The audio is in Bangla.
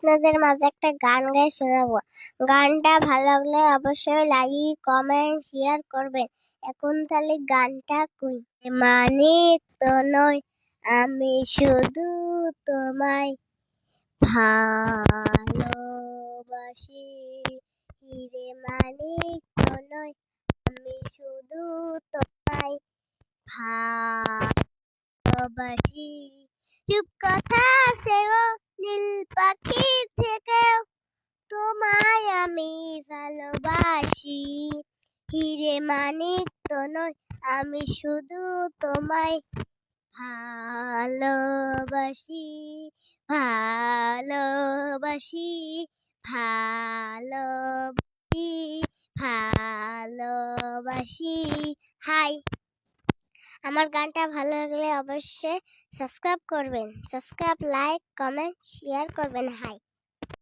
আপনাদের মাঝে একটা গান গাই শোনাবো। গানটা ভালো লাগলে অবশ্যই লাইক কমেন্ট শেয়ার করবেন। এখন তাহলে গানটা কই। মানিক তো নয় আমি শুধু তোমায় ভালোবাসি, হিরে মানিক তো নয় আমি শুধু তোমায় ভালোবাসি। রূপকথা সেও নীল পাখি থেকেও তোমায় আমি ভালোবাসি, হিরে মানিক তো নয় আমি শুধু তোমায় ভালোবাসি, ভালোবাসি, ভালোবাসি, ভালোবাসি। হাই, আমার গানটা ভালো লাগলে অবশ্যই সাবস্ক্রাইব করবেন। সাবস্ক্রাইব, লাইক, কমেন্ট, শেয়ার করবেন। হাই।